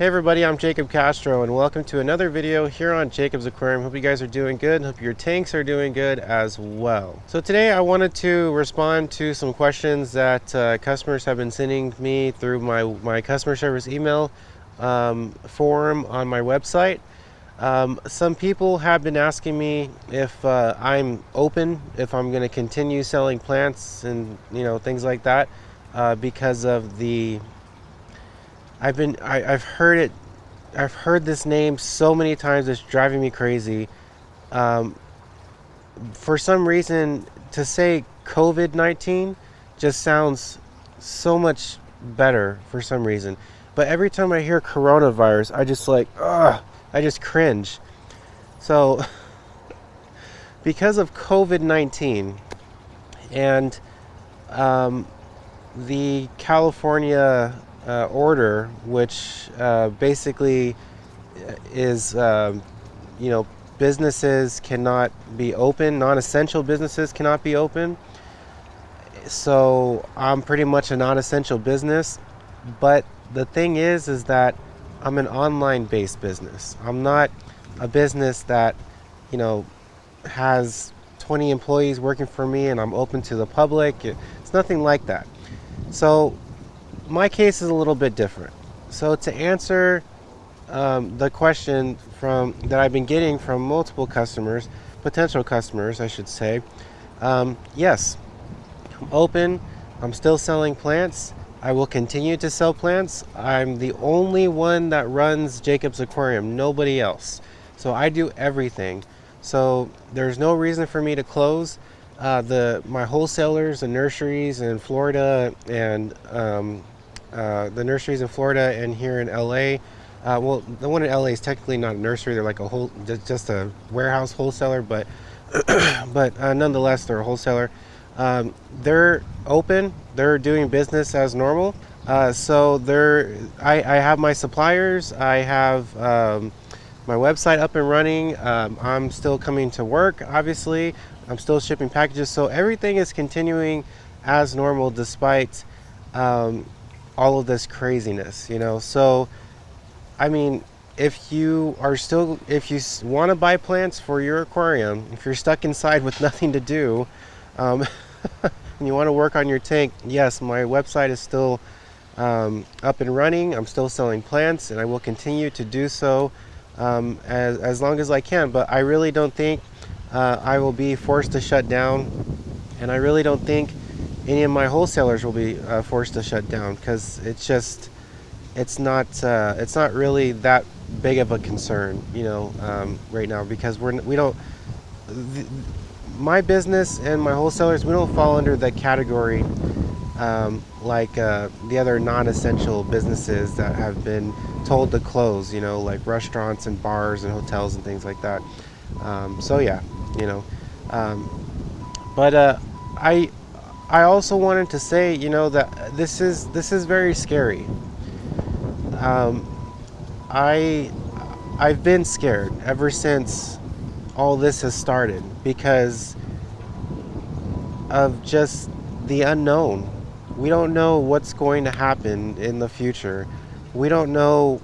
Hey everybody, I'm Jacob Castro and welcome to another video here on Jacob's Aquarium. Hope you guys are doing good. Hope your tanks are doing good as well. So today I wanted to respond to some questions that customers have been sending me through my customer service email forum on my website. Some people have been asking me if I'm open, if I'm going to continue selling plants and things like that because of the I've heard it. I've heard this name so many times. It's driving me crazy. For some reason, to say COVID-19 just sounds so much better for some reason. But every time I hear coronavirus, I just I just cringe. So, because of COVID-19 and the California order, which basically is, businesses cannot be open, non-essential businesses cannot be open. So I'm pretty much a non-essential business. But the thing is that I'm an online-based business. I'm not a business that, has 20 employees working for me and I'm open to the public. It's nothing like that. So my case is a little bit different. So to answer the question that I've been getting from multiple customers, potential customers, I should say, yes, I'm open. I'm still selling plants. I will continue to sell plants. I'm the only one that runs Jacob's Aquarium, nobody else. So I do everything. So there's no reason for me to close. My wholesalers and nurseries in Florida and the nurseries in Florida and here in LA. Well, the one in LA is technically not a nursery; they're like just a warehouse wholesaler. But nonetheless, they're a wholesaler. They're open. They're doing business as normal. I have my suppliers. I have my website up and running. I'm still coming to work. Obviously, I'm still shipping packages. So everything is continuing as normal despite all of this craziness, So, I mean, if you want to buy plants for your aquarium, if you're stuck inside with nothing to do, and you want to work on your tank, yes, my website is still up and running. I'm still selling plants, and I will continue to do so as long as I can. But I really don't think I will be forced to shut down, and I really don't think any of my wholesalers will be forced to shut down because it's not really that big of a concern, right now, because my business and my wholesalers, we don't fall under the category like the other non-essential businesses that have been told to close, like restaurants and bars and hotels and things like that. So yeah, but I also wanted to say, that this is very scary. I've been scared ever since all this has started because of just the unknown. We don't know what's going to happen in the future. We don't know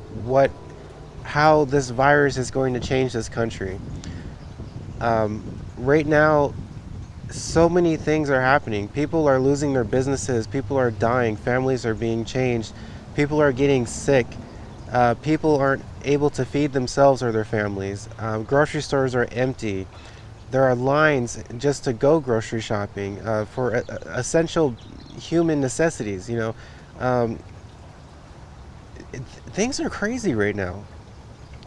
how this virus is going to change this country. Right now, so many things are happening. People are losing their businesses. People are dying. Families are being changed. People are getting sick. People aren't able to feed themselves or their families. Grocery stores are empty. There are lines just to go grocery shopping for essential human necessities. Things are crazy right now,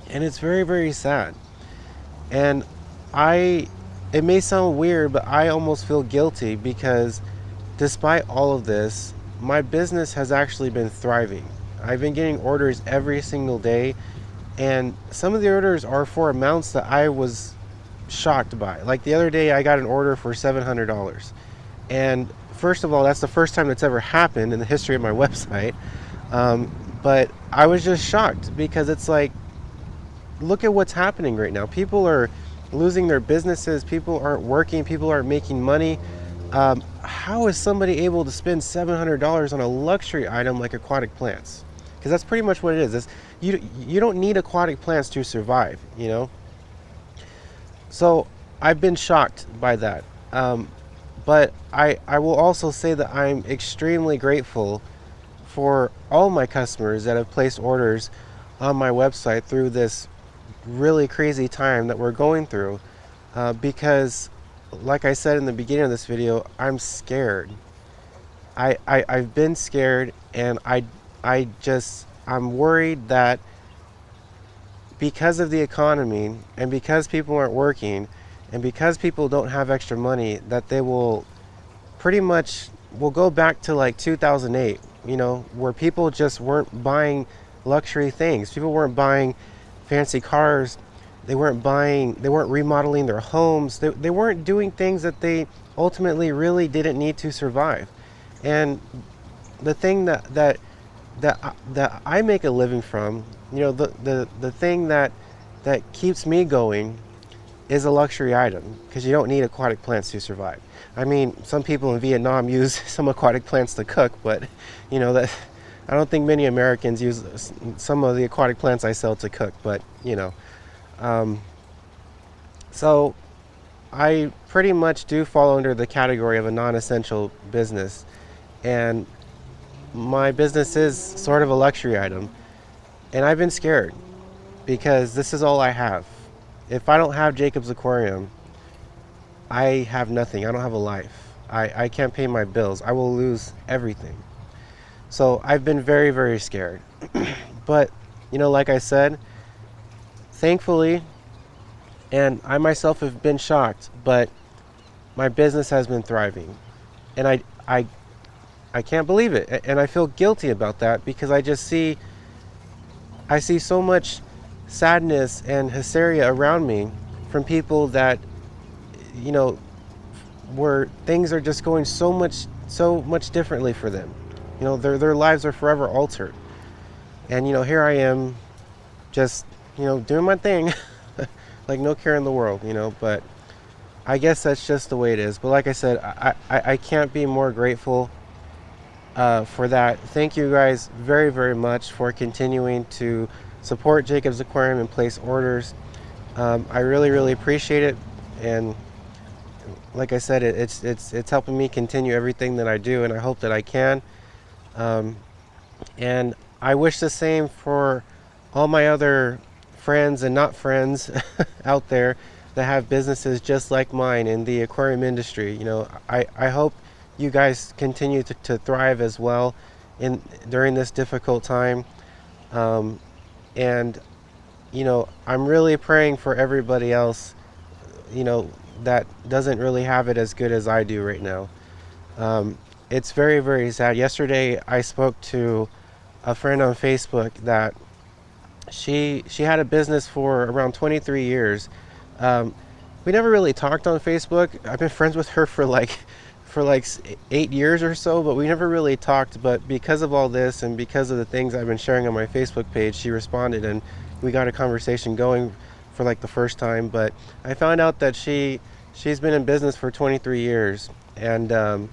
and it's very, very sad. And it may sound weird, but I almost feel guilty because despite all of this, my business has actually been thriving. I've been getting orders every single day, and some of the orders are for amounts that I was shocked by. Like the other day, I got an order for $700. And first of all, that's the first time that's ever happened in the history of my website. But I was just shocked because it's like, look at what's happening right now. People are losing their businesses. People aren't working. People aren't making money. How is somebody able to spend $700 on a luxury item like aquatic plants? because that's pretty much what it is. You don't need aquatic plants to survive, you know. So I've been shocked by that. But I will also say that I'm extremely grateful for all my customers that have placed orders on my website through this really crazy time that we're going through. Because, like I said in the beginning of this video, I'm scared. I've been scared, and I'm worried that because of the economy and because people aren't working and because people don't have extra money, that they will pretty much will go back to like 2008, you know, where people just weren't buying luxury things. People weren't buying fancy cars. They weren't remodeling their homes. They weren't doing things that they ultimately really didn't need to survive. And the thing that I make a living from, you know, the thing that keeps me going is a luxury item, because you don't need aquatic plants to survive. I mean, some people in Vietnam use some aquatic plants to cook, but you know that I don't think many Americans use some of the aquatic plants I sell to cook. But you know, so I pretty much do fall under the category of a non-essential business, and my business is sort of a luxury item, and I've been scared because this is all I have. If I don't have Jacob's Aquarium, I have nothing. I don't have a life. I can't pay my bills. I will lose everything. So I've been very, very scared. But, you know, like I said, thankfully, and I myself have been shocked, but my business has been thriving. And I can't believe it. And I feel guilty about that, because I see so much sadness and hysteria around me from people that, you know, where things are just going so much differently for them. You know, their lives are forever altered. And you know, here I am, just, you know, doing my thing, like no care in the world, you know. But I guess that's just the way it is. But like I said, I can't be more grateful for that. Thank you guys very, very much for continuing to support Jacob's Aquarium and place orders. I really, really appreciate it. And like I said, it's helping me continue everything that I do, and I hope that I can. And I wish the same for all my other friends and not friends out there that have businesses just like mine in the aquarium industry. You know, I hope you guys continue to thrive as well during this difficult time. And you know, I'm really praying for everybody else, you know, that doesn't really have it as good as I do right now. It's very, very sad. Yesterday I spoke to a friend on Facebook that she had a business for around 23 years. We never really talked on Facebook. I've been friends with her for like 8 years or so, but we never really talked. But because of all this and because of the things I've been sharing on my Facebook page, she responded, and we got a conversation going for like the first time. But I found out that she's been in business for 23 years, and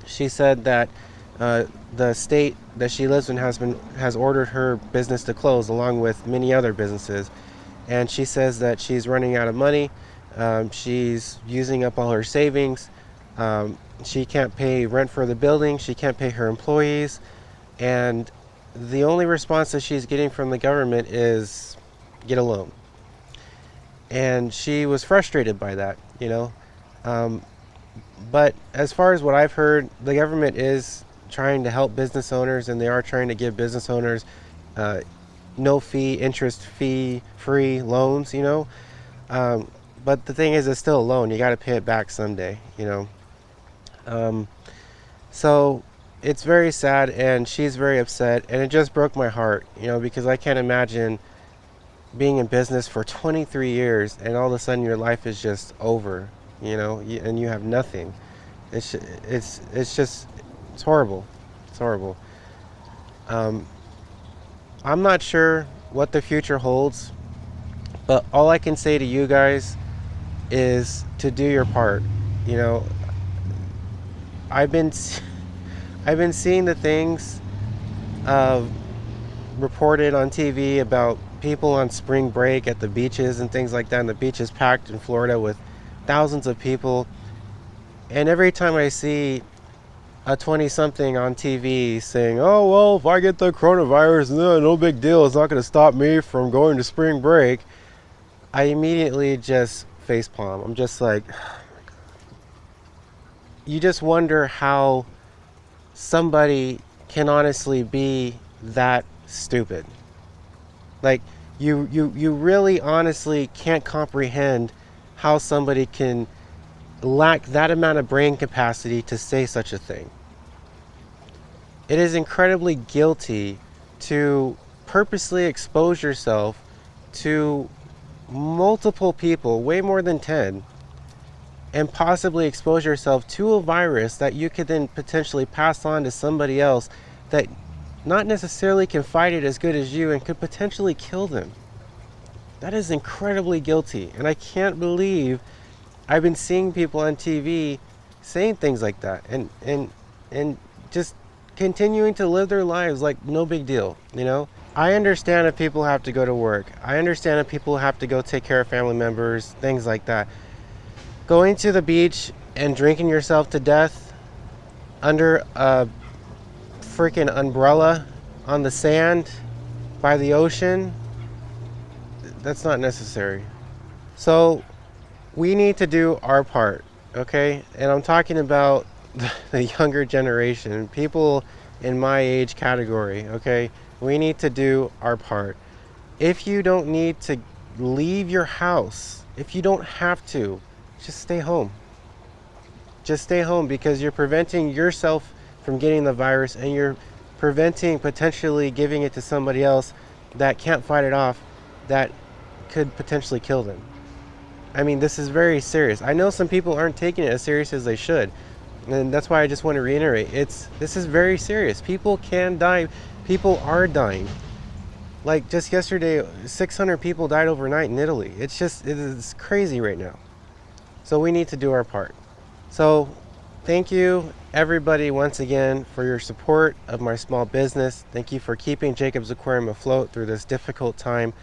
she said that the state that she lives in has ordered her business to close, along with many other businesses. And she says that she's running out of money. She's using up all her savings. She can't pay rent for the building. She can't pay her employees. And the only response that she's getting from the government is get a loan. And she was frustrated by that, you know. But as far as what I've heard, the government is trying to help business owners, and they are trying to give business owners no fee, interest fee free loans, you know. But the thing is, it's still a loan. You got to pay it back someday, you know. So it's very sad, and she's very upset, and it just broke my heart, you know, because I can't imagine being in business for 23 years and all of a sudden your life is just over, you know, and you have nothing. It's horrible. It's horrible. I'm not sure what the future holds, but all I can say to you guys is to do your part. You know, I've been seeing the things of reported on TV about people on spring break at the beaches and things like that, and the beach is packed in Florida with thousands of people. And every time I see a 20-something on TV saying, oh, well, if I get the coronavirus, no big deal, it's not going to stop me from going to spring break, I immediately just facepalm. I'm just like, you just wonder how somebody can honestly be that stupid. Like, you really honestly can't comprehend how somebody can lack that amount of brain capacity to say such a thing. It is incredibly guilty to purposely expose yourself to multiple people, way more than 10, and possibly expose yourself to a virus that you could then potentially pass on to somebody else that not necessarily can fight it as good as you and could potentially kill them. That is incredibly guilty, and I can't believe I've been seeing people on TV saying things like that and just continuing to live their lives like no big deal, you know? I understand if people have to go to work. I understand if people have to go take care of family members, things like that. Going to the beach and drinking yourself to death under a freaking umbrella on the sand by the ocean, that's not necessary. So we need to do our part, okay? And I'm talking about the younger generation, people in my age category, okay? We need to do our part. If you don't need to leave your house, if you don't have to, just stay home. Just stay home, because you're preventing yourself from getting the virus, and you're preventing potentially giving it to somebody else that can't fight it off, that could potentially kill them. I mean, this is very serious. I know some people aren't taking it as serious as they should, and that's why I just want to reiterate, this is very serious. People can die. People are dying. Like just yesterday, 600 people died overnight in Italy. It's crazy right now. So we need to do our part. So thank you everybody once again for your support of my small business. Thank you for keeping Jacob's Aquarium afloat through this difficult time.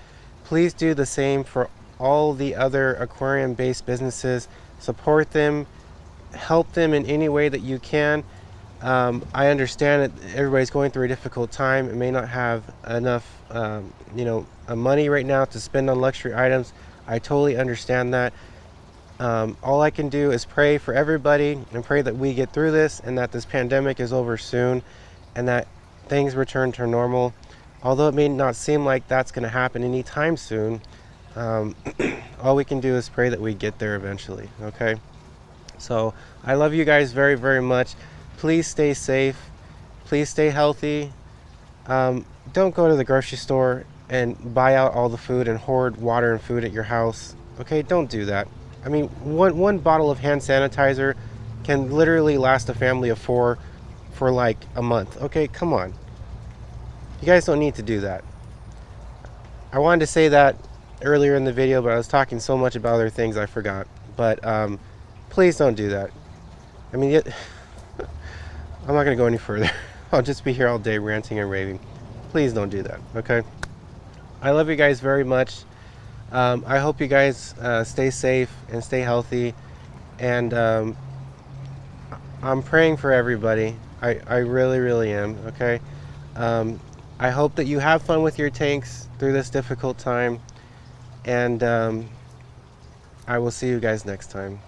Please do the same for all the other aquarium-based businesses. Support them, help them in any way that you can. I understand that everybody's going through a difficult time and may not have enough money right now to spend on luxury items. I totally understand that. All I can do is pray for everybody and pray that we get through this and that this pandemic is over soon and that things return to normal. Although it may not seem like that's going to happen anytime soon, all we can do is pray that we get there eventually, okay? So I love you guys very, very much. Please stay safe. Please stay healthy. Don't go to the grocery store and buy out all the food and hoard water and food at your house. Okay, don't do that. I mean, one bottle of hand sanitizer can literally last a family of 4 for like a month. Okay, come on. You guys don't need to do that. I wanted to say that earlier in the video, but I was talking so much about other things I forgot. But please don't do that. I mean, I'm not going to go any further. I'll just be here all day ranting and raving. Please don't do that, okay? I love you guys very much. I hope you guys stay safe and stay healthy. And I'm praying for everybody. I really, really am, okay? I hope that you have fun with your tanks through this difficult time. And I will see you guys next time.